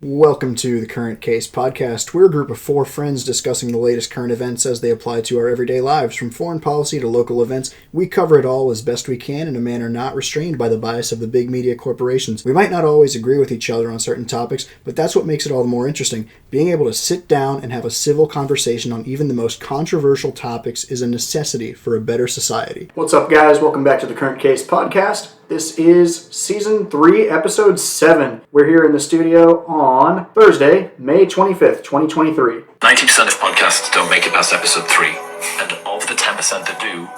Welcome to the Current Case podcast. We're a group of four friends discussing the latest current events as they apply to our everyday lives. From foreign policy to local events, we cover it all as best we can in a manner not restrained by the bias of the big media corporations. We might not always agree with each other on certain topics, but that's what makes it all the more interesting. Being able to sit down and have a civil conversation on even the most controversial topics is a necessity for a better society. What's up, guys? Welcome back to the Current Case podcast. This is Season 3, Episode 7. We're here in the studio on Thursday, May 25th, 2023. 90% of podcasts don't make it past Episode 3, and of the 10% that do,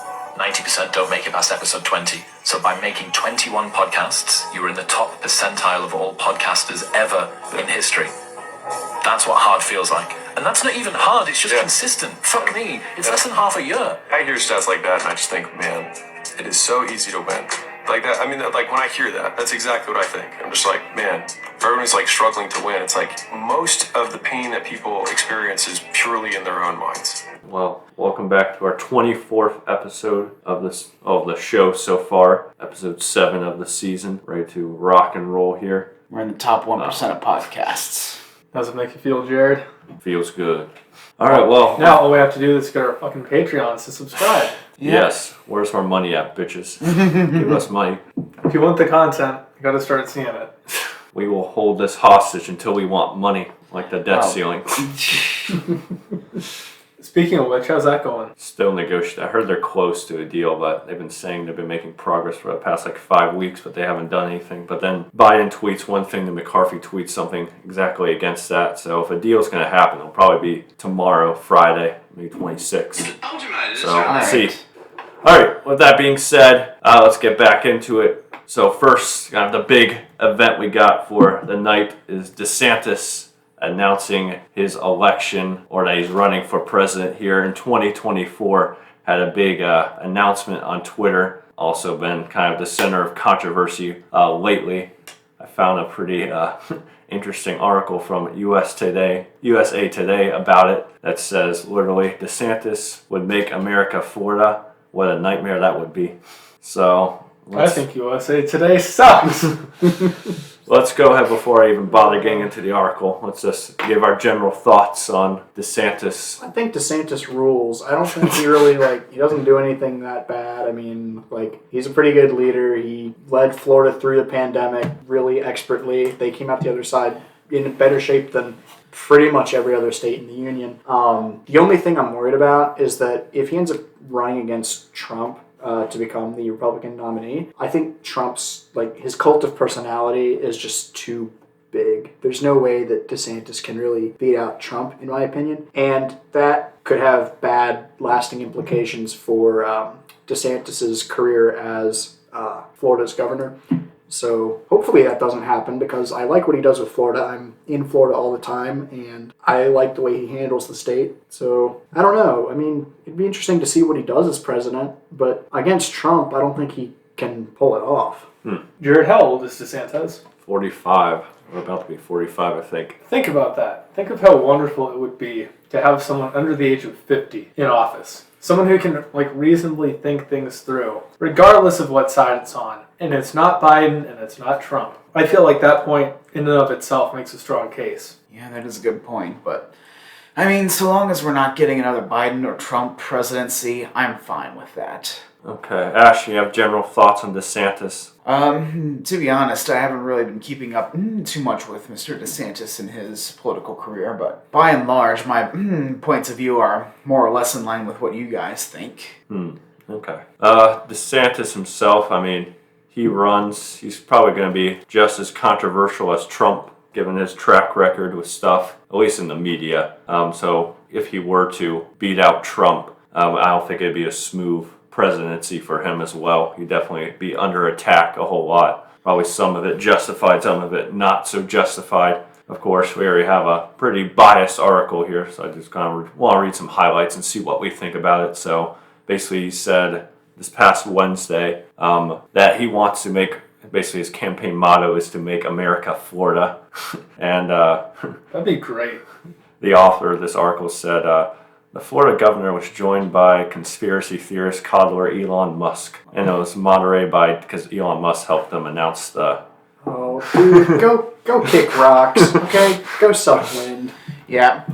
90% don't make it past Episode 20. So by making 21 podcasts, you are in the top percentile of all podcasters ever in history. That's what hard feels like. And that's not even hard, it's just consistent. Fuck me, it's less than half a year. I hear stats like that and I just think, man, it is so easy to win. Like that, I mean, like when I hear that, that's exactly what I think. I'm just like, man, for everyone who's like struggling to win, it's like most of the pain that people experience is purely in their own minds. Well, welcome back to our 24th episode of the show so far. Episode 7 of the season. Ready to rock and roll here. We're in the top 1% of podcasts. How's it make you feel, Jared? Feels good. All right, well. Now all we have to do is go to our fucking Patreons to subscribe. Yes. Where's our money at, bitches? Give us money. If you want the content, you gotta start seeing it. We will hold this hostage until we want money, like the debt ceiling. Speaking of which, how's that going? Still negotiating. I heard they're close to a deal, but they've been saying they've been making progress for the past 5 weeks, but they haven't done anything. But then Biden tweets one thing, then McCarthy tweets something exactly against that. So if a deal's going to happen, it'll probably be tomorrow, Friday, May 26th. So let's see. All right, with that being said, let's get back into it. So first, the big event we got for the night is DeSantis announcing his election, or that he's running for president here in 2024. Had a big announcement on Twitter. Also been kind of the center of controversy lately. I found a pretty interesting article from USA Today about it that says literally, DeSantis would make America Florida. What a nightmare that would be. So I think USA Today sucks. Let's go ahead before I even bother getting into the article. Let's just give our general thoughts on DeSantis. I think DeSantis rules. I don't think he really, he doesn't do anything that bad. I mean, he's a pretty good leader. He led Florida through the pandemic really expertly. They came out the other side in better shape than pretty much every other state in the union. The only thing I'm worried about is that if he ends up running against Trump, to become the Republican nominee, I think Trump's, his cult of personality is just too big. There's no way that DeSantis can really beat out Trump, in my opinion. And that could have bad, lasting implications for DeSantis's career as Florida's governor. So hopefully that doesn't happen, because I like what he does with Florida. I'm in Florida all the time, and I like the way he handles the state. So I don't know. I mean, it'd be interesting to see what he does as president, but against Trump, I don't think he can pull it off. Jared, how old is DeSantis? 45. We're about to be 45, I think. Think about that. Think of how wonderful it would be to have someone under the age of 50 in office. Someone who can reasonably think things through, regardless of what side it's on. And it's not Biden and it's not Trump. I feel like that point in and of itself makes a strong case. Yeah, that is a good point, but I mean, so long as we're not getting another Biden or Trump presidency, I'm fine with that. Okay. Ash, you have general thoughts on DeSantis? To be honest, I haven't really been keeping up too much with Mr. DeSantis and his political career, but by and large, my points of view are more or less in line with what you guys think. Okay. DeSantis himself, I mean, he's probably going to be just as controversial as Trump, given his track record with stuff, at least in the media. So if he were to beat out Trump, I don't think it'd be a smooth presidency for him as well. He'd definitely be under attack a whole lot. Probably some of it justified, some of it not so justified. of course, we already have a pretty biased article here, so I just kind of want to read some highlights and see what we think about it. So basically he said this past Wednesday that he wants to make, basically his campaign motto is to make America Florida. And that'd be great. The author of this article said, the Florida governor was joined by conspiracy theorist coddler Elon Musk. And it was moderated because Elon Musk helped them announce the... Oh, dude, go kick rocks, okay? Go suck wind. Yeah.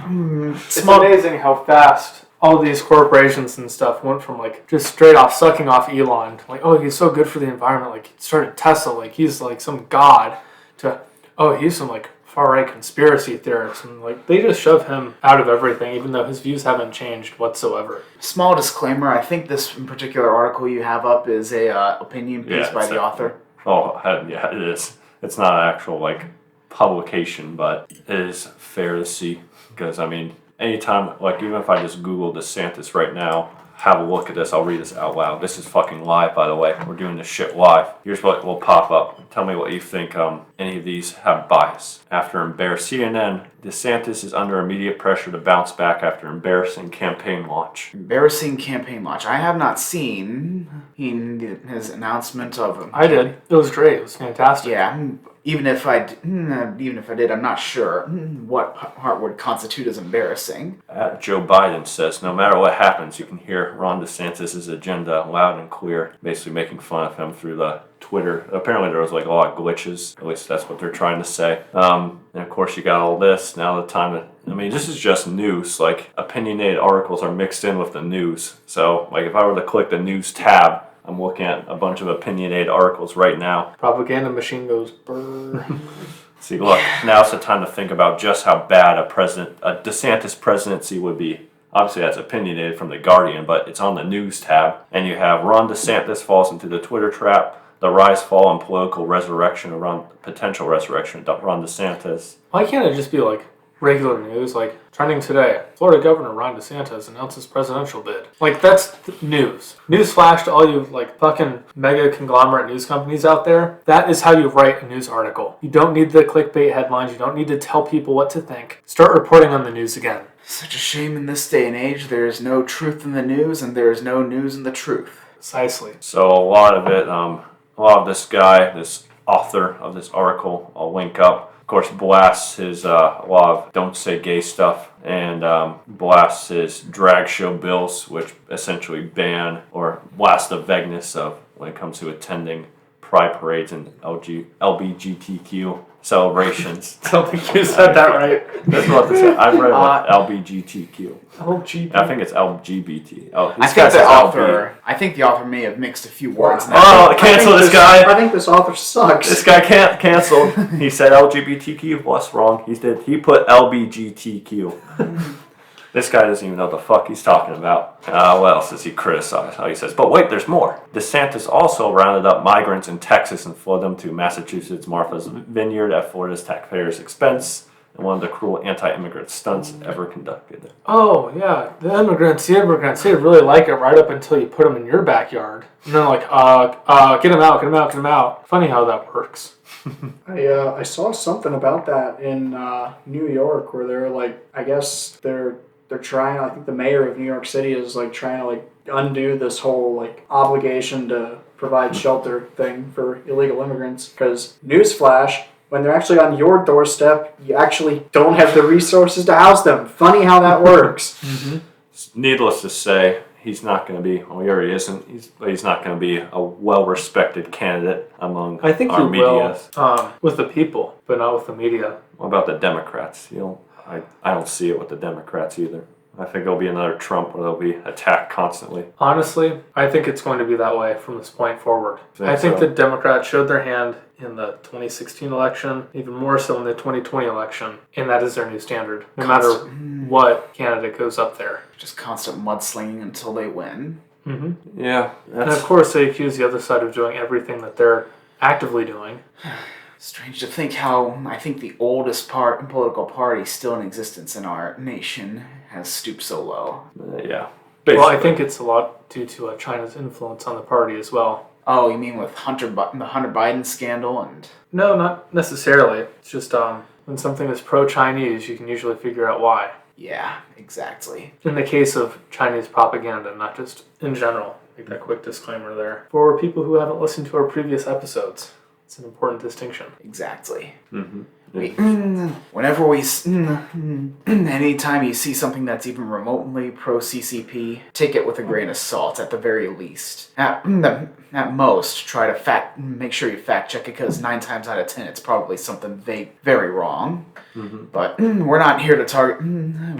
It's amazing how fast all these corporations and stuff went from like just straight off sucking off Elon to like, oh, he's so good for the environment. Like, he started Tesla, like he's like some god, to, oh, he's some like far-right conspiracy theorist, and like they just shove him out of everything, even though his views haven't changed whatsoever. Small disclaimer, I think this in particular article you have up is a opinion piece by the author. Oh, yeah, it is. It's not an actual like publication, but it is fair to see, because I mean, anytime, like even if I just Google DeSantis right now, have a look at this, I'll read this out loud. This is fucking live, by the way. We're doing this shit live. Here's what will pop up. Tell me what you think any of these have bias. After CNN, DeSantis is under immediate pressure to bounce back after embarrassing campaign launch. Embarrassing campaign launch. I have not seen his announcement of him. I did. It was great. It was fantastic. Yeah. Even if I did, I'm not sure what part would constitute as embarrassing. Joe Biden says, no matter what happens, you can hear Ron DeSantis' agenda loud and clear, basically making fun of him through the Twitter. Apparently there was like a lot of glitches, at least that's what they're trying to say. And of course you got all this, now the time I mean, this is just news, like opinionated articles are mixed in with the news. So like if I were to click the news tab, I'm looking at a bunch of opinionated articles right now. Propaganda machine goes brrr. See, look, now's the time to think about just how bad a DeSantis presidency would be. Obviously, that's opinionated from The Guardian, but it's on the news tab. And you have Ron DeSantis falls into the Twitter trap, the rise, fall, and potential resurrection of Ron DeSantis. Why can't it just be like regular news, like trending today, Florida Governor Ron DeSantis announces presidential bid. Like, that's news. News flash to all you like fucking mega conglomerate news companies out there. That is how you write a news article. You don't need the clickbait headlines. You don't need to tell people what to think. Start reporting on the news again. Such a shame in this day and age. There is no truth in the news, and there is no news in the truth. Precisely. So a lot of it, a lot of this guy, this author of this article, I'll link up, of course, blasts his a lot of don't say gay stuff, and blasts his drag show bills, which essentially ban or blast the vagueness of when it comes to attending pride parades and LGBTQ celebrations. I don't think you said that right. That's what this is. I've read LGBTQ. LGBT. I think it's LGBT. I think the author may have mixed a few words. Oh, cancel this guy! I think this author sucks. This guy can't cancel. He said LGBTQ. What's wrong? He put LBGTQ. This guy doesn't even know what the fuck he's talking about. What else does he criticize? He says, but wait, there's more. DeSantis also rounded up migrants in Texas and flowed them to Massachusetts Martha's Vineyard at Florida's taxpayers' expense, and one of the cruel anti-immigrant stunts ever conducted. Oh, yeah. The immigrants, they really like it right up until you put them in your backyard. And then like, get them out. Funny how that works. I saw something about that in New York where they're like, I guess they're trying, I think the mayor of New York City is like trying to like undo this whole like obligation to provide shelter thing for illegal immigrants, because newsflash, when they're actually on your doorstep, you actually don't have the resources to house them. Funny how that works. Mm-hmm. Needless to say, he's not going to be, well, he already isn't, he's not going to be a well-respected candidate among I think our media. With the people, but not with the media. What about the Democrats? I don't see it with the Democrats either. I think there'll be another Trump where they'll be attacked constantly. Honestly, I think it's going to be that way from this point forward. I think the Democrats showed their hand in the 2016 election, even more so in the 2020 election, and that is their new standard, no matter what candidate goes up there. Just constant mudslinging until they win. Mm-hmm. Yeah. And of course, they accuse the other side of doing everything that they're actively doing. Strange to think how I think the oldest political party still in existence in our nation has stooped so low. Yeah. Basically. Well, I think it's a lot due to China's influence on the party as well. Oh, you mean with the Hunter Biden scandal and? No, not necessarily. It's just when something is pro-Chinese, you can usually figure out why. Yeah, exactly. In the case of Chinese propaganda, not just in general. Make that quick disclaimer there. For people who haven't listened to our previous episodes, it's an important distinction. Exactly. Mm-hmm. Whenever anytime you see something that's even remotely pro-CCP, take it with a grain of salt at the very least. At most, try to make sure you fact check it, because 9 times out of 10 it's probably something very wrong. Mm-hmm. But we're not here to target.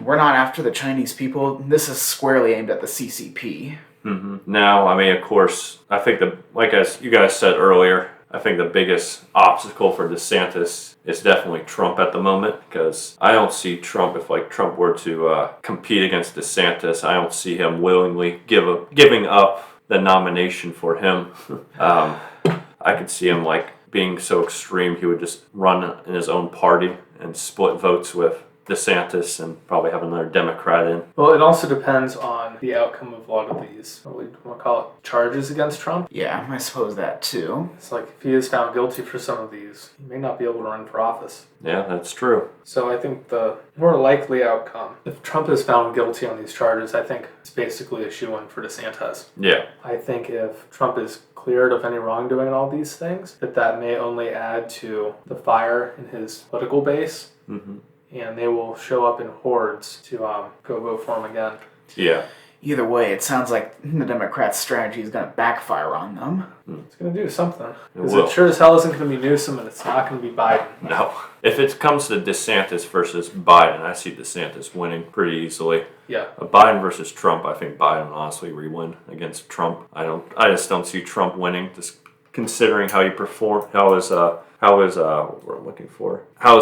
We're not after the Chinese people. This is squarely aimed at the CCP. Mm-hmm. Now, I mean, of course, I think like as you guys said earlier, I think the biggest obstacle for DeSantis is definitely Trump at the moment, because I don't see Trump, if like Trump were to compete against DeSantis, I don't see him willingly giving up the nomination for him. I could see him like being so extreme he would just run in his own party and split votes with DeSantis and probably have another Democrat in. Well, it also depends on the outcome of a lot of these, what we want to call it, charges against Trump. Yeah, I suppose that too. It's like if he is found guilty for some of these, he may not be able to run for office. Yeah, that's true. So I think the more likely outcome, if Trump is found guilty on these charges, I think it's basically a shoo-in for DeSantis. Yeah. I think if Trump is cleared of any wrongdoing in all these things, that may only add to the fire in his political base. Mm-hmm. And they will show up in hordes to go vote for him again. Yeah. Either way, it sounds like the Democrats' strategy is going to backfire on them. It's going to do something. Because will. it sure as hell isn't going to be Newsom, and it's not going to be Biden. No. If it comes to DeSantis versus Biden, I see DeSantis winning pretty easily. Yeah. Biden versus Trump, I think Biden honestly re-win against Trump. I just don't see Trump winning, just considering how he performed, how his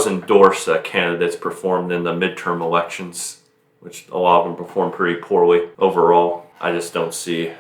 endorsed candidates performed in the midterm elections, which a lot of them performed pretty poorly overall. I just don't see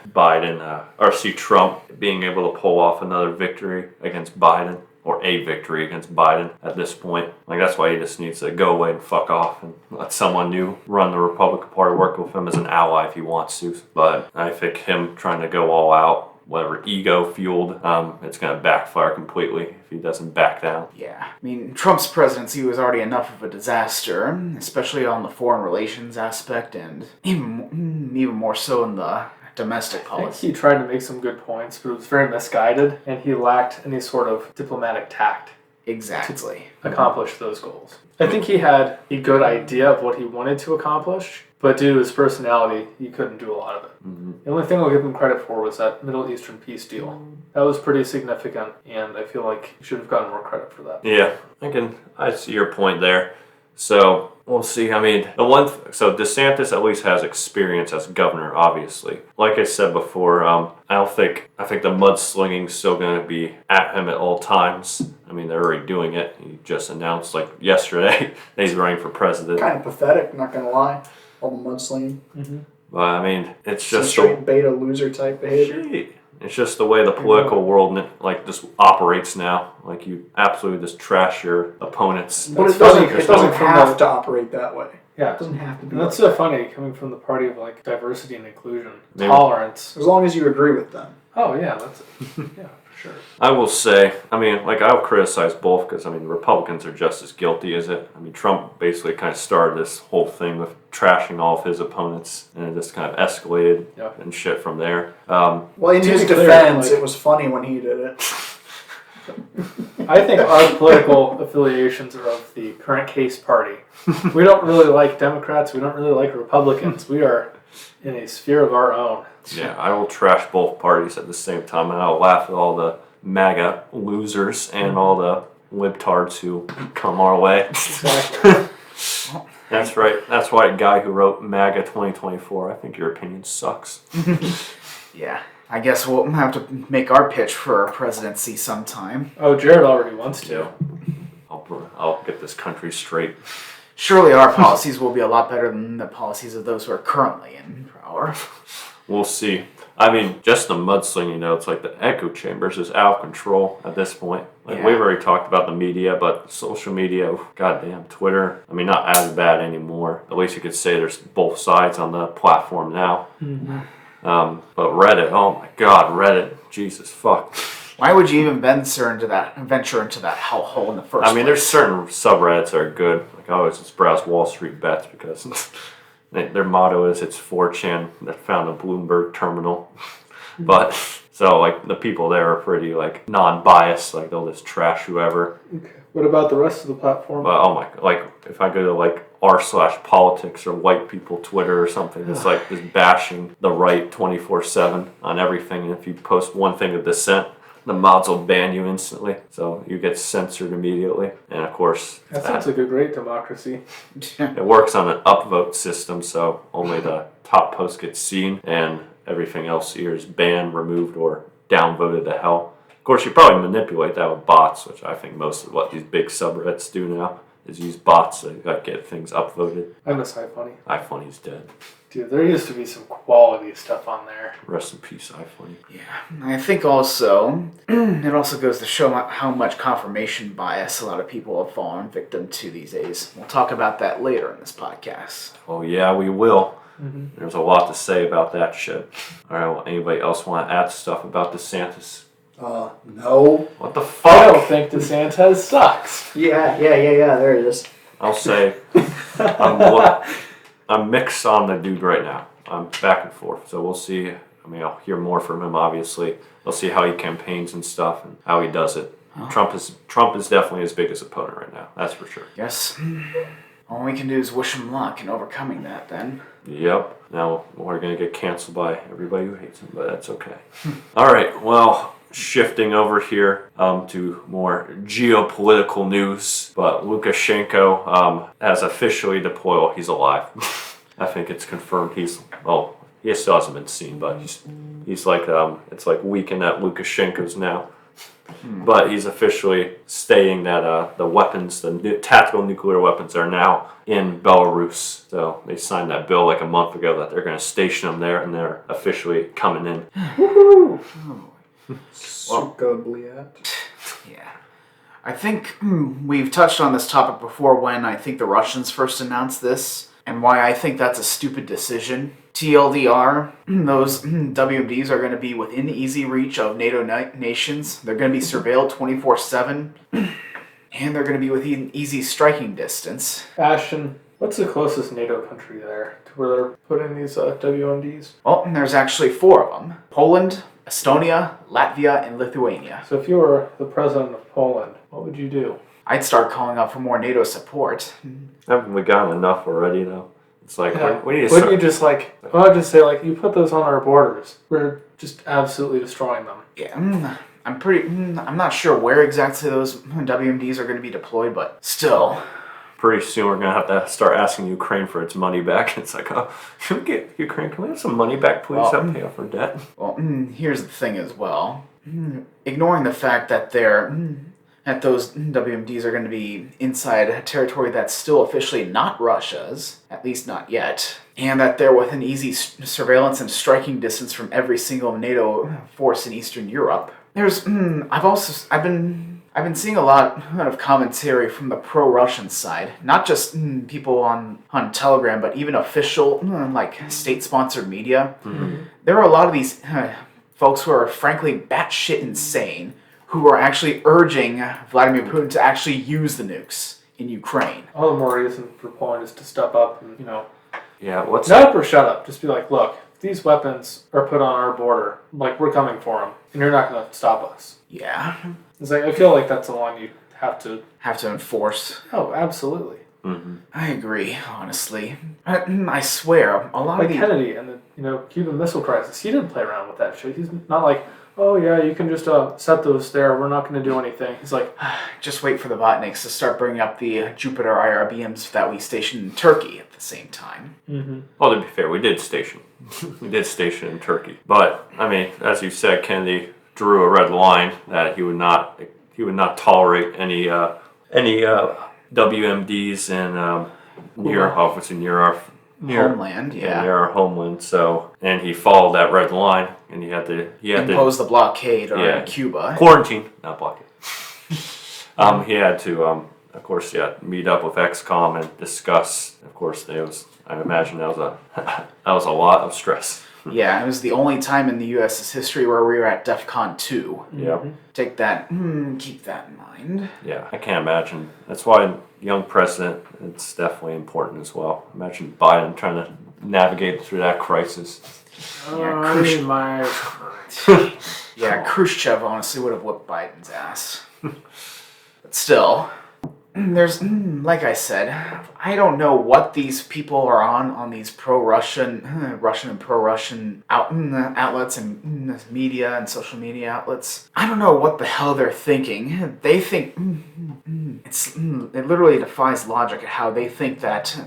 see Trump being able to pull off another victory against Biden, or a victory against Biden at this point. Like, that's why he just needs to go away and fuck off and let someone new run the Republican Party, work with him as an ally if he wants to. But I think him trying to go all out, whatever ego fueled, it's going to backfire completely if he doesn't back down. Yeah. I mean, Trump's presidency was already enough of a disaster, especially on the foreign relations aspect, and even more so in the domestic I policy. think he tried to make some good points, but it was very misguided, and he lacked any sort of diplomatic tact Exactly. to accomplish those goals. I think he had a good idea of what he wanted to accomplish, but due to his personality, he couldn't do a lot of it. Mm-hmm. The only thing I'll give him credit for was that Middle Eastern peace deal. That was pretty significant, and I feel like he should have gotten more credit for that. Yeah, I see your point there. So we'll see. I mean, so DeSantis at least has experience as governor, obviously. Like I said before, I think the mudslinging's still going to be at him at all times. I mean, they're already doing it. He just announced like yesterday that he's running for president. Kind of pathetic, not gonna lie. All the mudslinging. Mm-hmm. But I mean, it's Some just straight beta loser type behavior. It's just the way the political world just operates now. Like, you absolutely just trash your opponents. But That's it doesn't, funny, it doesn't from have the- to operate that way. Yeah. It doesn't have to be. And that's like so funny, coming from the party of like diversity and inclusion, Maybe. tolerance. that. As long as you agree with them. Oh yeah, that's it. Yeah, for sure. I will say, I mean, like, I'll criticize both because, I mean, Republicans are just as guilty as it. I mean, Trump basically kind of started this whole thing with trashing all of his opponents, and it just kind of escalated Yep. and shit from there. Well, in To his be clear, defense, like- it was funny when he did it. I think our political affiliations are of the current case party. We don't really like Democrats. We don't really like Republicans. We are in a sphere of our own. Yeah, I will trash both parties at the same time, and I'll laugh at all the MAGA losers and all the libtards who come our way. Exactly. That's right. That's why a guy who wrote MAGA 2024, I think your opinion sucks. Yeah. I guess we'll have to make our pitch for presidency sometime. Oh, Jared already wants to. I'll get this country straight. Surely our policies will be a lot better than the policies of those who are currently in power. We'll see. I mean, just the mudslinging, it's like the echo chambers is out of control at this point. Like, Yeah. we've already talked about the media, but social media, goddamn, Twitter, I mean, not as bad anymore. At least you could say there's both sides on the platform now. Mm-hmm. But Reddit, oh my god, Reddit, Jesus fuck. Why would you even venture into that hellhole in the first place? I mean, there's certain subreddits that are good. Like I always just browse Wall Street Bets because their motto is it's 4chan that found a Bloomberg terminal. But so like the people there are pretty like non-biased. Like they'll just trash whoever. Okay. What about the rest of the platform? But oh my, like if I go to like r/politics or white people Twitter or something, it's like just bashing the right 24/7 on everything. And if you post one thing of dissent, the mods will ban you instantly, so you get censored immediately. And of course, that sounds like a great democracy. It works on an upvote system, so only the top post gets seen, and everything else here is banned, removed, or downvoted to hell. Of course, you probably manipulate that with bots, which I think most of what these big subreddits do now is use bots to like, get things upvoted. I miss iFunny. iFunny's dead. Dude, there used to be some quality stuff on there. Rest in peace, iFunny. Yeah, I think also, it also goes to show how much confirmation bias a lot of people have fallen victim to these days. We'll talk about that later in this podcast. Oh yeah, we will. Mm-hmm. There's a lot to say about that shit. All right, well, anybody else want to add stuff about DeSantis? No. What the fuck? I don't think DeSantis sucks. Yeah, there it is. I'll say I'm mixed on the dude right now. I'm back and forth, so we'll see. I mean, I'll hear more from him, obviously. We'll see how he campaigns and stuff and how he does it. Oh. Trump is definitely his biggest opponent right now. That's for sure. Yes. All we can do is wish him luck in overcoming that, then. Yep. Now we're going to get canceled by everybody who hates him, but that's okay. All right, well, shifting over here to more geopolitical news, but Lukashenko has officially deployed. Well, he's alive. I think it's confirmed. He still hasn't been seen, but he's like it's like weekend at Lukashenko's now. But he's officially stating that the weapons, the tactical nuclear weapons, are now in Belarus. So they signed that bill like a month ago that they're going to station them there, and they're officially coming in. Woohoo! Yeah. I think we've touched on this topic before when I think the Russians first announced this, and why I think that's a stupid decision. TLDR, those WMDs are going to be within easy reach of NATO nations. They're going to be surveilled 24/7, and they're going to be within easy striking distance. Ashton, what's the closest NATO country there to where they're putting these WMDs? Well, there's actually 4 of them. Poland, Estonia, Latvia, and Lithuania. So if you were the president of Poland, what would you do? I'd start calling out for more NATO support. Haven't we gotten enough already, though? It's like, we need to Wouldn't you just like, well, I'd just say, like, you put those on our borders. We're just absolutely destroying them. Yeah, I'm not sure where exactly those WMDs are going to be deployed, but still. Pretty soon we're going to have to start asking Ukraine for its money back. It's like, oh, should we get Ukraine? Can we have some money back, please? I'll pay off our debt. Well, here's the thing as well. Ignoring the fact that those WMDs are going to be inside a territory that's still officially not Russia's, at least not yet, and that they're within easy surveillance and striking distance from every single NATO force in Eastern Europe. I've been seeing a lot of commentary from the pro-Russian side, not just people on Telegram, but even official, like state-sponsored media. Mm-hmm. There are a lot of these folks who are frankly batshit insane, who are actually urging Vladimir Putin to actually use the nukes in Ukraine. All the more reason for Poland is to step up and, what's not up or shut up. Just be like, look, if these weapons are put on our border, like, we're coming for them, and you're not going to stop us. Yeah. It's like, I feel like that's the one you have to enforce. Oh, absolutely. Mm-hmm. I agree, honestly. I swear, a lot like of Kennedy and the Cuban Missile Crisis, he didn't play around with that shit. He's not like, oh yeah, you can just set those there. We're not going to do anything. He's like, just wait for the Botniks to start bringing up the Jupiter IRBMs that we stationed in Turkey at the same time. Mm-hmm. Well, to be fair, we did station in Turkey, but I mean, as you said, Kennedy drew a red line that he would not tolerate any WMDs in near homeland, near our homeland. So, and he followed that red line, and he had to impose the blockade on Cuba. Quarantine, not blockade. He had to, of course, meet up with XCOM and discuss. Of course, I imagine that was a lot of stress. Yeah, it was the only time in the U.S.'s history where we were at DEFCON 2. Yeah. Take that, keep that in mind. Yeah, I can't imagine. That's why young president, it's definitely important as well. Imagine Biden trying to navigate through that crisis. Yeah, Khrushchev honestly would have whooped Biden's ass. But still, there's, like I said, I don't know what these people are on these pro-Russian, Russian and pro-Russian outlets and media and social media outlets. I don't know what the hell they're thinking. They think, it literally defies logic at how they think that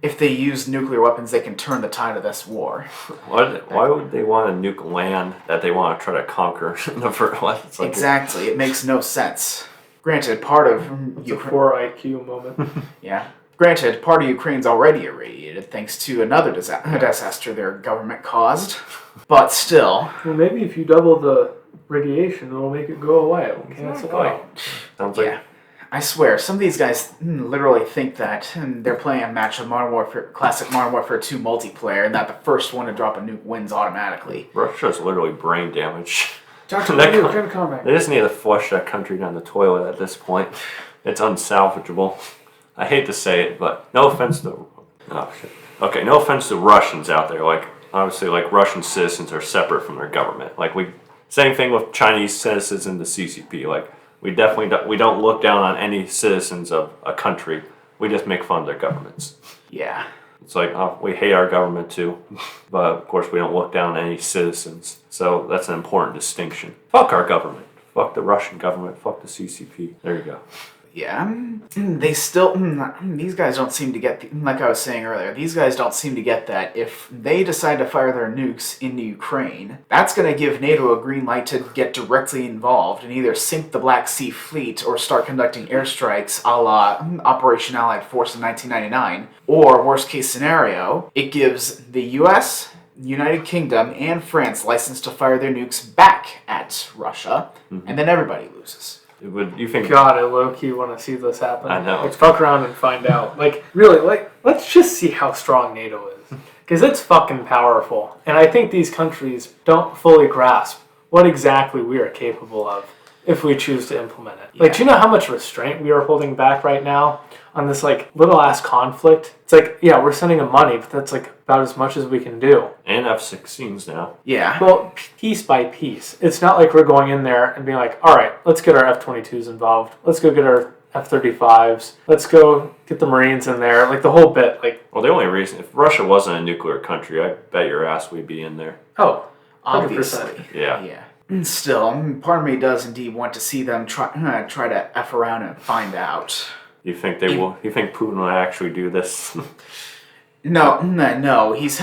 if they use nuclear weapons, they can turn the tide of this war. Why would they want to nuke land that they want to try to conquer in the first place? Exactly, it makes no sense. Granted, part of It's a 4 IQ moment. Yeah. Granted, part of Ukraine's already irradiated thanks to another disaster their government caused. But still. Well, maybe if you double the radiation, it'll make it go away. It'll cancel out. Sounds like Yeah. I swear, some of these guys literally think that they're playing a match of classic Modern Warfare 2 multiplayer, and that the first one to drop a nuke wins automatically. Russia's literally brain damage. Dr. They Comic. just need to flush that country down the toilet at this point. It's unsalvageable. I hate to say it, but no offense to... Oh, shit. Okay, no offense to Russians out there. Like, obviously, like, Russian citizens are separate from their government. Like, same thing with Chinese citizens in the CCP. Like, we don't look down on any citizens of a country. We just make fun of their governments. Yeah. It's like, we hate our government too, but of course we don't look down on any citizens. So that's an important distinction. Fuck our government. Fuck the Russian government. Fuck the CCP. There you go. Yeah, they still, these guys don't seem to get, like I was saying earlier, these guys don't seem to get that if they decide to fire their nukes into Ukraine, that's going to give NATO a green light to get directly involved and either sink the Black Sea Fleet or start conducting airstrikes a la Operation Allied Force in 1999. Or, worst case scenario, it gives the US, United Kingdom, and France license to fire their nukes back at Russia, and then everybody loses. You think? God, I low-key want to see this happen. I know. Let's fuck around and find out. Like, really, let's just see how strong NATO is. Because it's fucking powerful. And I think these countries don't fully grasp what exactly we are capable of if we choose to implement it. Like, do you know how much restraint we are holding back right now on this, like, little-ass conflict? It's like, yeah, we're sending them money, but that's, like, about as much as we can do. And F-16s now. Yeah. Well, piece by piece. It's not like we're going in there and being like, all right, let's get our F-22s involved. Let's go get our F-35s. Let's go get the Marines in there. Like, the whole bit. Like, Well, the only reason, if Russia wasn't a nuclear country, I bet your ass we'd be in there. oh, 100%. Obviously. Yeah. Still, part of me does indeed want to see them try to F around and find out. You think they will? You think Putin will actually do this? No. He's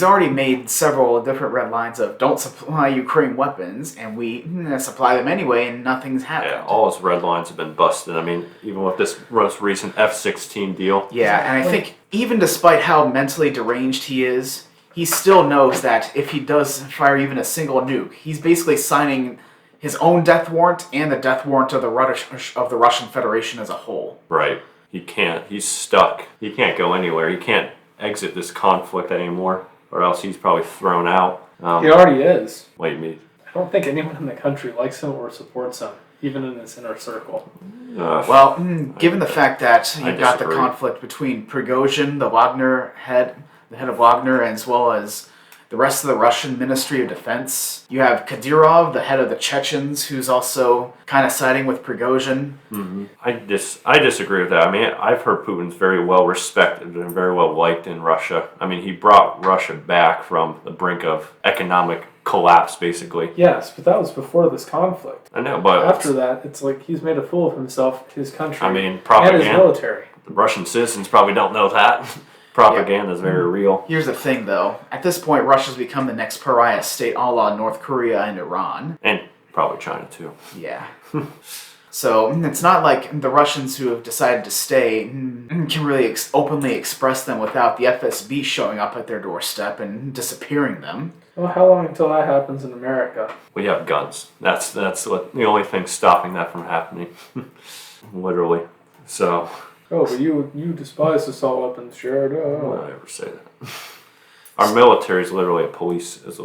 already made several different red lines of don't supply Ukraine weapons, and we supply them anyway, and nothing's happened. Yeah, all his red lines have been busted. I mean, even with this most recent F-16 deal. Yeah, and I think even despite how mentally deranged he is, he still knows that if he does fire even a single nuke, he's basically signing his own death warrant and the death warrant of the Russian Federation as a whole. Right. He can't. He's stuck. He can't go anywhere. He can't exit this conflict anymore, or else he's probably thrown out. He already is. Wait, me. I don't think anyone in the country likes him or supports him, even in his inner circle. Well, given the fact that you've got the disagree. conflict between Prigozhin, the head of Wagner, as well as the rest of the Russian Ministry of Defense. You have Kadyrov, the head of the Chechens, who's also kind of siding with Prigozhin. Mm-hmm. I disagree with that. I mean, I've heard Putin's very well respected and very well liked in Russia. I mean, he brought Russia back from the brink of economic collapse, basically. Yes, but that was before this conflict. I know, but After that, it's like he's made a fool of himself, his country, I mean, and propaganda. his military. The Russian citizens probably don't know that. Propaganda is very real. Here's the thing, though. At this point, Russia's become the next pariah state, a la North Korea and Iran. And probably China, too. Yeah. So it's not like the Russians who have decided to stay can really openly express them without the FSB showing up at their doorstep and disappearing them. Well, how long until that happens in America? We have guns. That's what the only thing stopping that from happening. Literally. So. Oh, but you despise assault weapons, sure. Why would I ever say that? Our military is literally our police is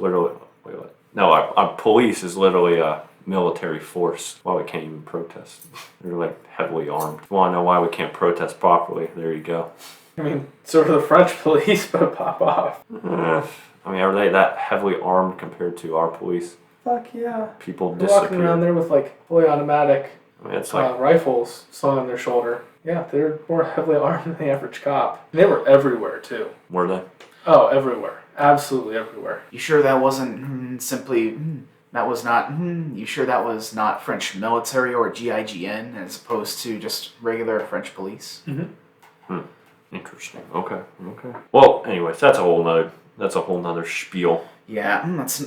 literally a military force. Why we can't even protest? They're like heavily armed. If you want to know why we can't protest properly? There you go. I mean, sort of the French police, but pop off. I mean, are they that heavily armed compared to our police? Fuck yeah. People They're walking disappear. around there with like fully automatic I mean, it's like rifles slung on their shoulder. Yeah, they're more heavily armed than the average cop. And they were everywhere too. were they? Oh, everywhere. Absolutely everywhere. You sure that wasn't simply... That was not... You sure that was not French military or GIGN as opposed to just regular French police? Interesting. Okay. Well, anyways, that's a whole nother spiel. Yeah, let's...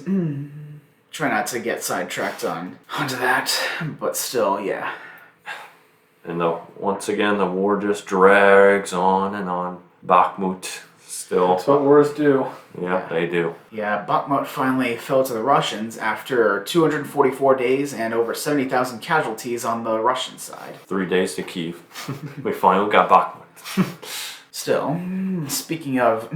Try not to get sidetracked onto that, but still, yeah. And once again, the war just drags on and on. Bakhmut still. That's what wars do. Yeah, they do. Yeah, Bakhmut finally fell to the Russians after 244 days and over 70,000 casualties on the Russian side. 3 days to Kyiv. We finally got Bakhmut. Still, speaking of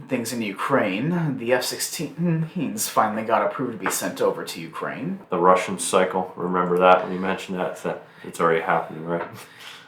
things in Ukraine, the F-16s finally got approved to be sent over to Ukraine. The Russian cycle. Remember that when you mentioned that? It's already happening, right?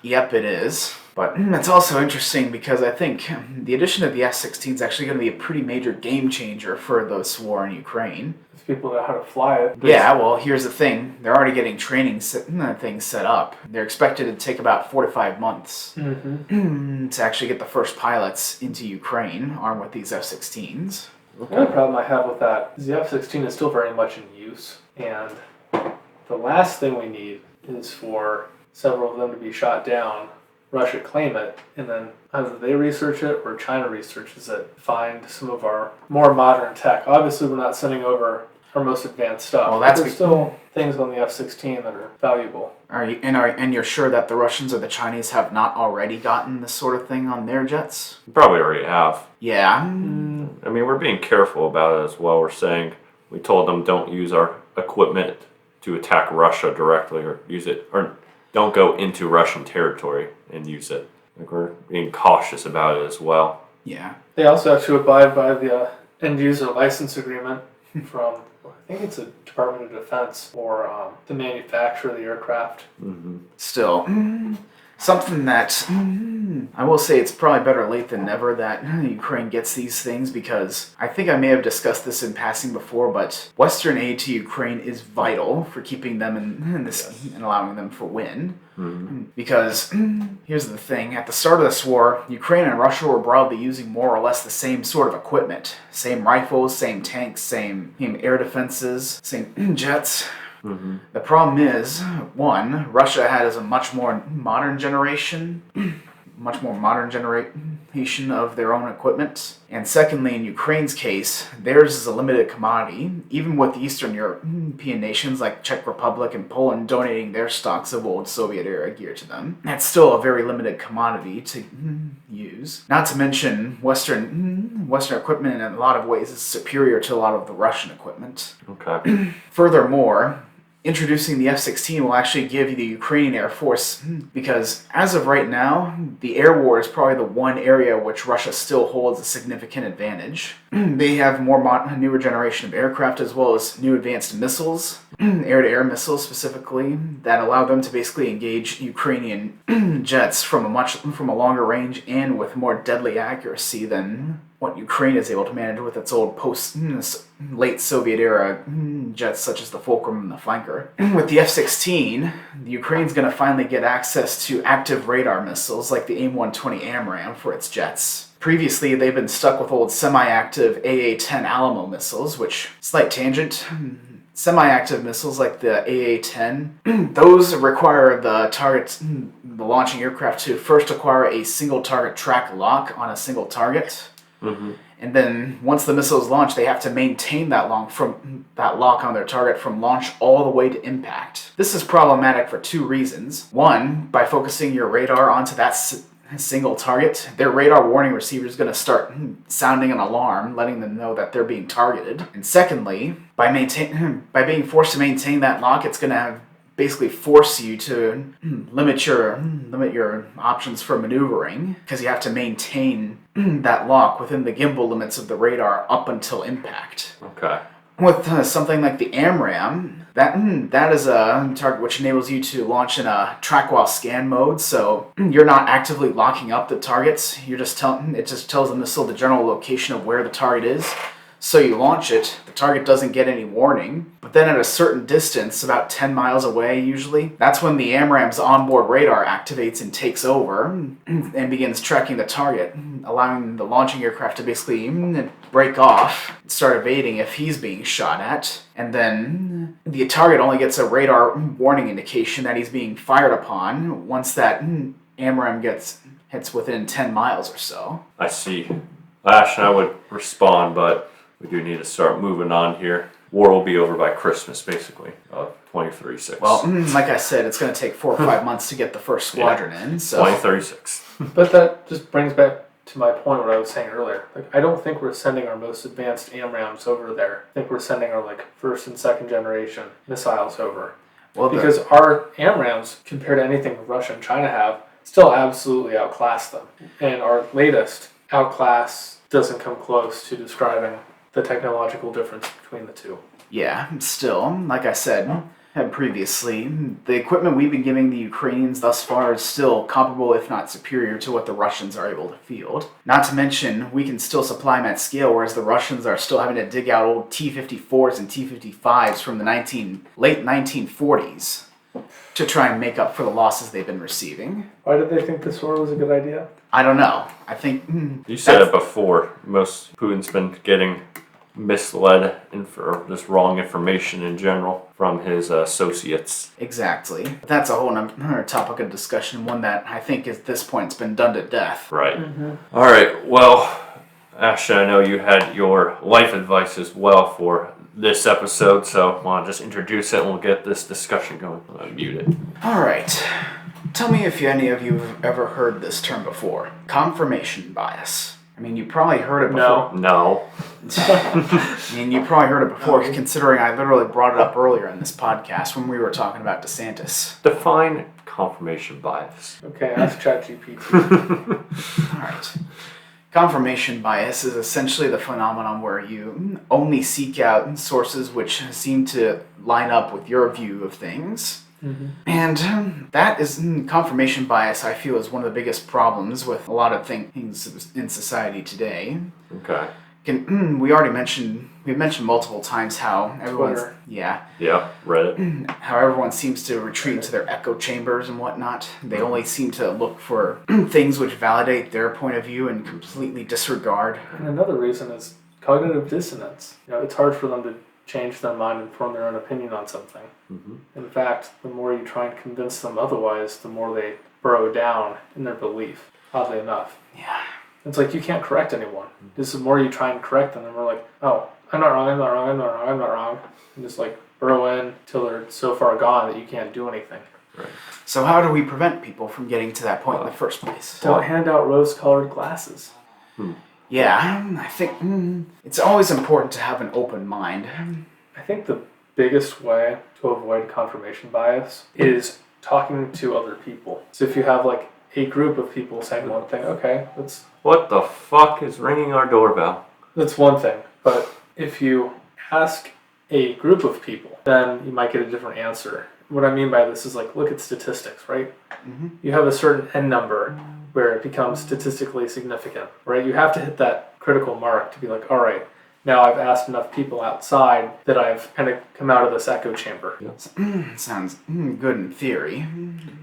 Yep, it is. But it's also interesting because I think the addition of the F-16 is actually going to be a pretty major game changer for this war in Ukraine. If people know how to fly it. Yeah, well, here's the thing. They're already getting things set up. They're expected to take about 4 to 5 months to actually get the first pilots into Ukraine armed with these F-16s. The only problem I have with that is the F-16 is still very much in use. And the last thing we need is for several of them to be shot down, Russia claim it, and then either they research it or China researches it, find some of our more modern tech. Obviously, we're not sending over our most advanced stuff. Well, that's there's still things on the F-16 that are valuable. And you're sure that the Russians or the Chinese have not already gotten this sort of thing on their jets? You probably already have. Yeah. I mean, we're being careful about it as well. We're saying we told them don't use our equipment to attack Russia directly or use it, or don't go into Russian territory and use it. Like, we're being cautious about it as well. Yeah. They also have to abide by the end user license agreement from, I think it's the Department of Defense or the manufacturer of the aircraft. Still, something that I will say it's probably better late than never that Ukraine gets these things, because I think I may have discussed this in passing before, but Western aid to Ukraine is vital for keeping them in this and allowing them to win. Because here's the thing: at the start of this war, Ukraine and Russia were broadly using more or less the same sort of equipment, same rifles, same tanks, same air defenses, same jets. The problem is, one, Russia has a much more modern generation of their own equipment. And secondly, in Ukraine's case, theirs is a limited commodity, even with Eastern European nations like Czech Republic and Poland donating their stocks of old Soviet-era gear to them. That's still a very limited commodity to use. Not to mention, Western equipment in a lot of ways is superior to a lot of the Russian equipment. Okay. Furthermore, introducing the F-16 will actually give the Ukrainian Air Force, because as of right now, the air war is probably the one area which Russia still holds a significant advantage. They have newer generation of aircraft as well as new advanced missiles, air-to-air missiles specifically, that allow them to basically engage Ukrainian jets from a longer range and with more deadly accuracy than what Ukraine is able to manage with its old late Soviet era jets such as the Fulcrum and the Flanker. With the F-16, the Ukraine's going to finally get access to active radar missiles like the AIM-120 AMRAAM for its jets. Previously, they've been stuck with old semi-active AA-10 Alamo missiles, which, slight tangent, semi-active missiles like the AA-10, those require the launching aircraft to first acquire a single target track lock on a single target. And then once the missile is launched, they have to maintain that lock on their target from launch all the way to impact. This is problematic for two reasons. One, by focusing your radar onto that single target, their radar warning receiver is going to start sounding an alarm, letting them know that they're being targeted. And secondly, by being forced to maintain that lock, it's going to basically force you to limit your options for maneuvering, because you have to maintain that lock within the gimbal limits of the radar up until impact. Okay. With something like the AMRAAM, that is a target which enables you to launch in a track while scan mode, so you're not actively locking up the targets. It just tells the missile the general location of where the target is. So you launch it, the target doesn't get any warning, but then at a certain distance, about 10 miles away usually, that's when the AMRAAM's onboard radar activates and takes over and begins tracking the target, allowing the launching aircraft to basically break off, start evading if he's being shot at, and then the target only gets a radar warning indication that he's being fired upon once that AMRAAM hits within 10 miles or so. I see. Ash and I would respond, but we do need to start moving on here. War will be over by Christmas, basically, of 2036. Well, like I said, it's going to take 4 or 5 months to get the first squadron in. So 2036. But that just brings back to my point what I was saying earlier. Like, I don't think we're sending our most advanced AMRAAMs over there. I think we're sending our first and second generation missiles over. Well, because our AMRAAMs, compared to anything Russia and China have, still absolutely outclass them. And our latest outclass doesn't come close to describing the technological difference between the two. Yeah, still, like I said previously, the equipment we've been giving the Ukrainians thus far is still comparable, if not superior, to what the Russians are able to field. Not to mention, we can still supply them at scale, whereas the Russians are still having to dig out old T-54s and T-55s from the late 1940s to try and make up for the losses they've been receiving. Why did they think this war was a good idea? I don't know. I think... You said it before. Putin's been getting misled for just wrong information in general from his associates. Exactly. That's a whole other topic of discussion, one that I think at this point has been done to death. Right. Mm-hmm. All right. Well, Asha, I know you had your life advice as well for this episode, so I want to just introduce it and we'll get this discussion going. I'll mute it. All right. Tell me if any of you have ever heard this term before. Confirmation bias. I mean, you probably heard it before. No. I mean, you probably heard it before, considering I literally brought it up earlier in this podcast when we were talking about DeSantis. Define confirmation bias. Okay, ask ChatGPT. All right. Confirmation bias is essentially the phenomenon where you only seek out sources which seem to line up with your view of things. Mm-hmm. And that is confirmation bias, I feel, is one of the biggest problems with a lot of things in society today. Okay. We've mentioned multiple times how everyone's Twitter. Yeah, Reddit. How everyone seems to retreat into their echo chambers and whatnot. They only seem to look for things which validate their point of view and completely disregard. And another reason is cognitive dissonance. It's hard for them to change their mind and form their own opinion on something. Mm-hmm. In fact, the more you try and convince them otherwise, the more they burrow down in their belief, oddly enough. Yeah. It's like you can't correct anyone. Just the more you try and correct them, the more like, oh, I'm not wrong. And just burrow in till they're so far gone that you can't do anything. Right. So how do we prevent people from getting to that point in the first place? Don't hand out rose-colored glasses. Yeah, I think it's always important to have an open mind. I think the biggest way to avoid confirmation bias is talking to other people. So if you have a group of people saying one thing, okay, what the fuck is ringing our doorbell? That's one thing. But if you ask a group of people, then you might get a different answer. What I mean by this is look at statistics, right? Mm-hmm. You have a certain N number where it becomes statistically significant, right? You have to hit that critical mark to be all right, now I've asked enough people outside that I've kind of come out of this echo chamber. Yeah. Sounds good in theory.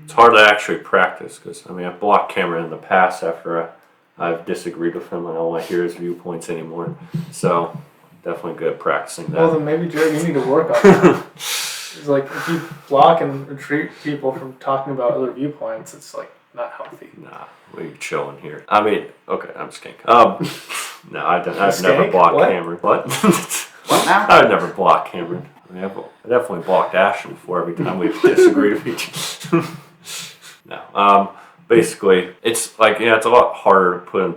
It's hard to actually practice because, I've blocked Cameron in the past after I've disagreed with him. I don't want to hear his viewpoints anymore. So, definitely good at practicing that. Well, then maybe, Jared, you need to work on that. It's if you block and retreat people from talking about other viewpoints, it's not healthy. Nah, we're chilling here. Okay, I'm just kidding. No, I've never blocked what? Cameron. What? What now? I've never blocked Cameron. I definitely blocked Ashton before every time we've disagreed with each other. No. basically, it's like, it's a lot harder to put in.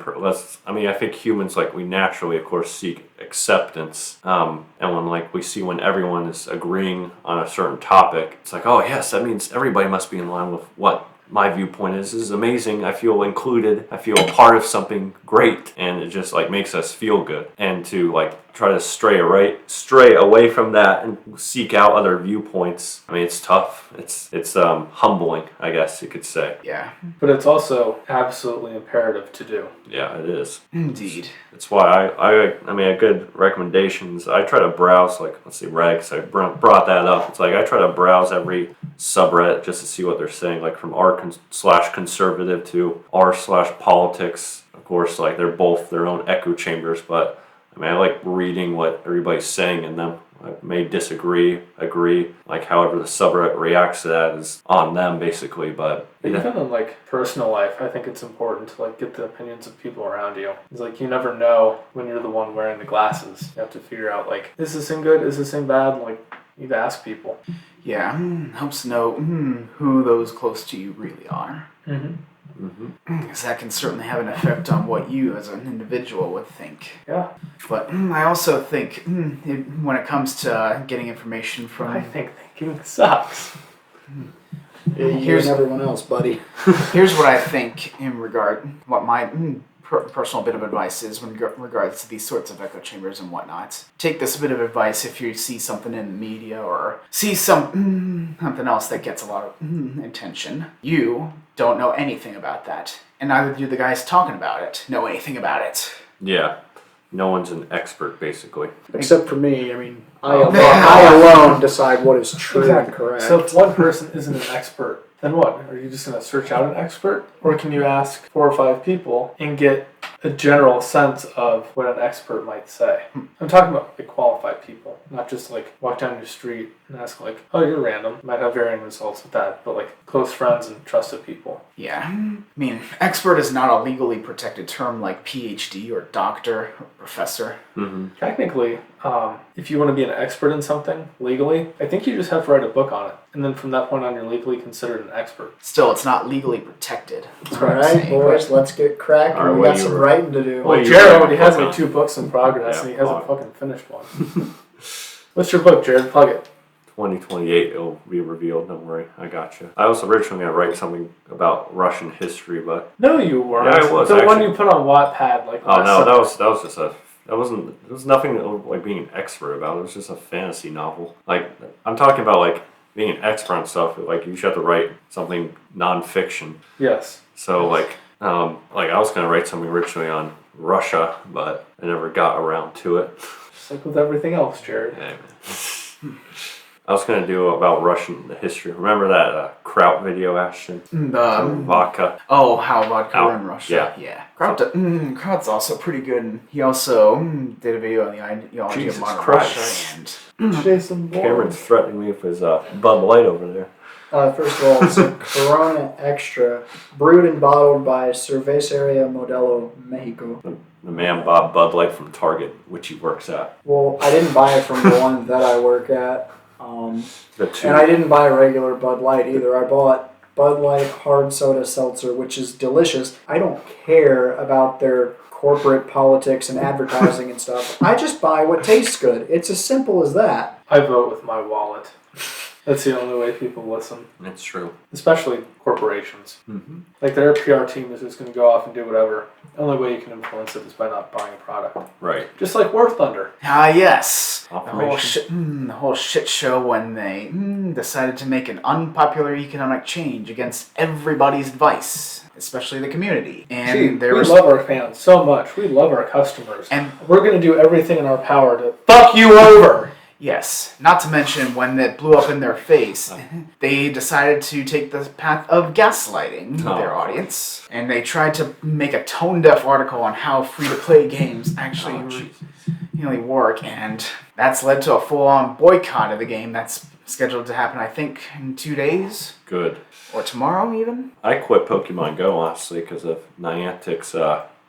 I think humans, like, we naturally, of course, seek acceptance. And when, like, we see when everyone is agreeing on a certain topic, it's like, oh, yes, that means everybody must be in line with what my viewpoint is. This is amazing. I feel included. I feel a part of something great, and it just like makes us feel good. And to like try to stray away from that and seek out other viewpoints. I mean, it's tough. It's humbling, I guess you could say. Yeah. But it's also absolutely imperative to do. Yeah, it is. Indeed. It's why I mean, a good recommendations. I try to browse, like, let's see, Regs. I brought that up. It's like I try to browse every subreddit just to see what they're saying, like from r/conservative to r/politics. Of course, like they're both their own echo chambers, but I mean, I like reading what everybody's saying in them. I may disagree, agree, like however the subreddit reacts to that is on them basically, but even in like personal life, I think it's important to like get the opinions of people around you. It's like you never know when you're the one wearing the glasses. You have to figure out like, is this thing good? Is this thing bad? Like, you have to ask people. Yeah, helps to know who those close to you really are. Because that can certainly have an effect on what you as an individual would think. Yeah. But I also think when it comes to getting information from... I think thinking sucks. Here's everyone else, buddy. Here's what I think in regard, what my personal bit of advice is in regards to these sorts of echo chambers and whatnot. Take this bit of advice if you see something in the media or see something else that gets a lot of attention. You don't know anything about that, and neither do the guys talking about it know anything about it. yeah, no one's an expert basically. Except for me. I mean, I alone decide what is true and correct. So if one person isn't an expert, then what? Are you just going to search out an expert? Or can you ask 4 or 5 people and get a general sense of what an expert might say? I'm talking about like qualified people, not just like walk down your street and ask like, oh, you're random. Might have varying results with that, but like close friends and trusted people. Yeah, I mean, expert is not a legally protected term like PhD or doctor or professor. Technically, if you want to be an expert in something legally, I think you just have to write a book on it. And then from that point on, you're legally considered an expert. Still, it's not legally protected. That's All right, boys, let's get cracking. All right, We what got you some were- writing to do. Well, you Jared were already has working like on. 2 books in progress, Yeah, and he hasn't well. fucking finished one. What's your book, Jared? Plug it. 2028 it'll be revealed, don't worry, I got you. I was originally going to write something about Russian history, but No, you weren't. Yeah, I was, The one actually. you put on Wattpad, like. oh last no, summer. that was just there was nothing like being an expert about. It was just a fantasy novel. Like, I'm talking about like being an expert on stuff, like you should have to write something non-fiction. Yes. So like I was going to write something originally on Russia, but I never got around to it. Just like with everything else, Jared. Yeah, man. I was going to do about Russian history. Remember that Kraut video, Ashton? Vodka. Oh, how vodka Oh, in Russia. yeah. Kraut's also pretty good. And he also did a video on the ideology Jesus of modern Christ. Russia. And Jason Bourne. Cameron's threatening me with his Bud Light over there. First of all, it's a Corona Extra, brewed and bottled by Cerveceria Modelo Mexico. The man bought Bud Light from Target, which he works at. Well, I didn't buy it from the one that I work at. The two. And I didn't buy regular Bud Light either. I bought Bud Light Hard Soda Seltzer, which is delicious. I don't care about their corporate politics and advertising and stuff. I just buy what tastes good. It's as simple as that. I vote with my wallet. That's the only way people listen. It's true. Especially corporations. Like their PR team is just going to go off and do whatever. The only way you can influence it is by not buying a product. Right. Just like War Thunder. yes. Operation. The whole shit show when they decided to make an unpopular economic change against everybody's advice, especially the community. And See, there we was love our fans so much. We love our customers. And- we're going to do everything in our power to fuck you over. Yes, not to mention when it blew up in their face, they decided to take the path of gaslighting their audience, and they tried to make a tone-deaf article on how free-to-play games actually really work, and that's led to a full-on boycott of the game that's scheduled to happen, I think, in 2 days, Good. or tomorrow even. I quit Pokemon Go, honestly, because of Niantic's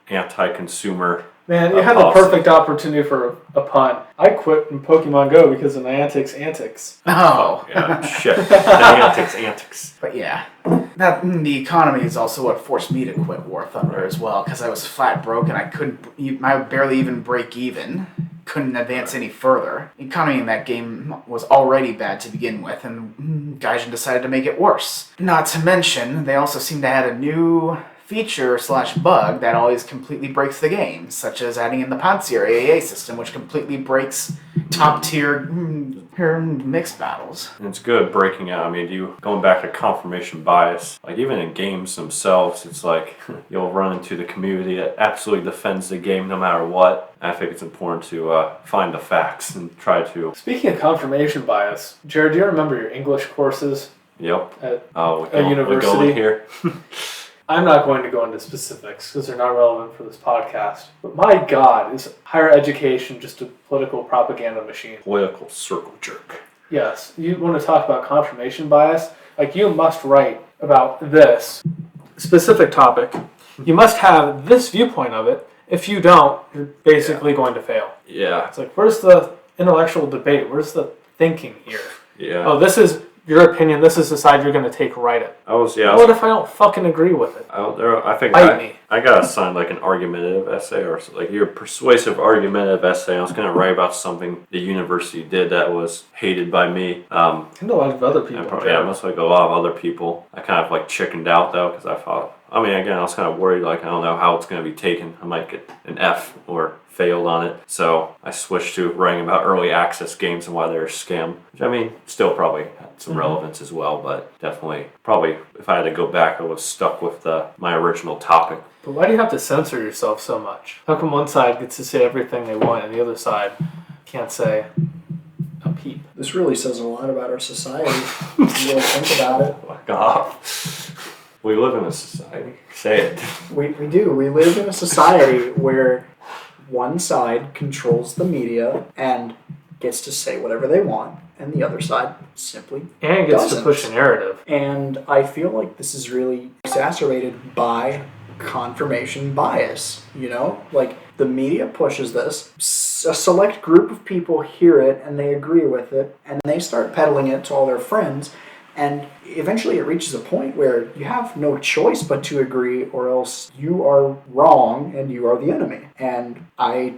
anti-consumer Man, you had the perfect opportunity for a pun. I quit in Pokemon Go because of Niantic's antics. Oh. Yeah, shit. Antics. But yeah, the economy is also what forced me to quit War Thunder as well, because I was flat broke and I barely even break even. Couldn't advance any further. The economy in that game was already bad to begin with, and Gaijin decided to make it worse. Not to mention, they also seem to add a new feature/bug that always completely breaks the game, such as adding in the Panzer AA system, which completely breaks top-tier mixed battles. And it's good breaking out. I mean, going back to confirmation bias, like even in games themselves, it's like you'll run into the community that absolutely defends the game no matter what. I think it's important to find the facts and try to... Speaking of confirmation bias, Jared, do you remember your English courses Yep. at We're university? going here. I'm not going to go into specifics because they're not relevant for this podcast. But my God, is higher education just a political propaganda machine? Political circle jerk. Yes. You want to talk about confirmation bias? Like, you must write about this specific topic. You must have this viewpoint of it. If you don't, you're basically going to fail. Yeah. It's like, where's the intellectual debate? Where's the thinking here? Yeah. Oh, this is your opinion. This is the side you're going to take. Write it. What if I don't fucking agree with it? I think Bite me. I got assigned like an argumentative essay or like your persuasive argumentative essay. I was going to write about something the university did that was hated by me. And a lot of other people. Most like a lot of other people. I kind of like chickened out though because I thought, I mean, again, I was kind of worried, like, I don't know how it's going to be taken. I might get an F or failed on it. So I switched to writing about early access games and why they're a scam. Which, I mean, still probably had some relevance as well, but definitely, probably, if I had to go back, I was stuck with my original topic. But why do you have to censor yourself so much? How come one side gets to say everything they want and the other side can't say a peep? This really says a lot about our society. If you really think about it. Fuck off. We live in a society. Say it. We do. We live in a society where one side controls the media and gets to say whatever they want, and the other side simply And gets doesn't. to push a narrative. And I feel like this is really exacerbated by confirmation bias, you know? Like, the media pushes this, a select group of people hear it, and they agree with it, and they start peddling it to all their friends, and eventually it reaches a point where you have no choice but to agree, or else you are wrong and you are the enemy. And I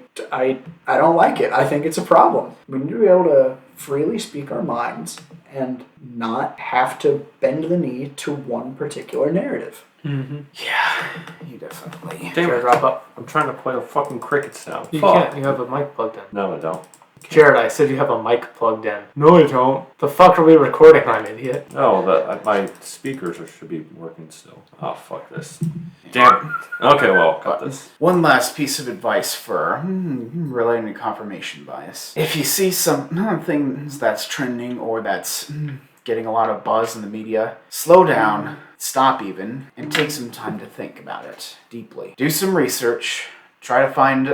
don't like it. I think it's a problem. We need to be able to freely speak our minds and not have to bend the knee to one particular narrative. Mm-hmm. Yeah, you definitely. Damn Jared, it. wrap up. I'm trying to play a fucking cricket sound. You Fuck. can't. You have a mic plugged in. No, I don't. Jared, I said you have a mic plugged in. No, I don't. The fuck are we recording on, idiot? No, my speakers should be working still. Oh, fuck this. Damn it. Okay, well, cut this. One last piece of advice for relating to confirmation bias. If you see some things that's trending or that's getting a lot of buzz in the media, slow down, stop even, and take some time to think about it deeply. Do some research. Try to find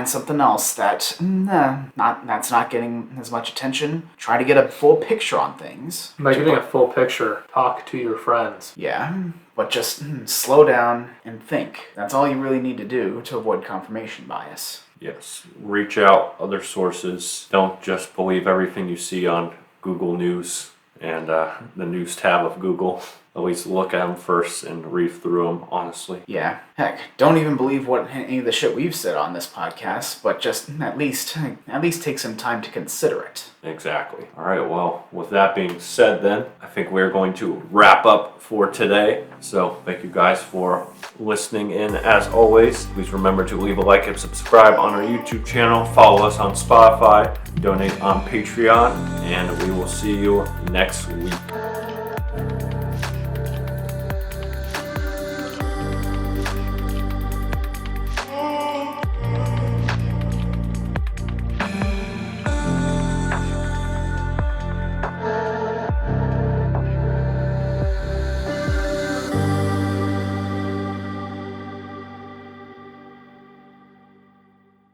something else that's not getting as much attention. Try to get a full picture on things. By getting a full picture, talk to your friends. Yeah, but just slow down and think. That's all you really need to do to avoid confirmation bias. Yes. Reach out other sources. Don't just believe everything you see on Google News and the news tab of Google. At least look at them first and read through them honestly. Yeah, heck, don't even believe what any of the shit we've said on this podcast, but just at least take some time to consider it. Exactly. All right, well, with that being said then, I think we're going to wrap up for today. So thank you guys for listening in as always. Please remember to leave a like and subscribe on our YouTube channel. Follow us on Spotify. Donate on Patreon. And we will see you next week.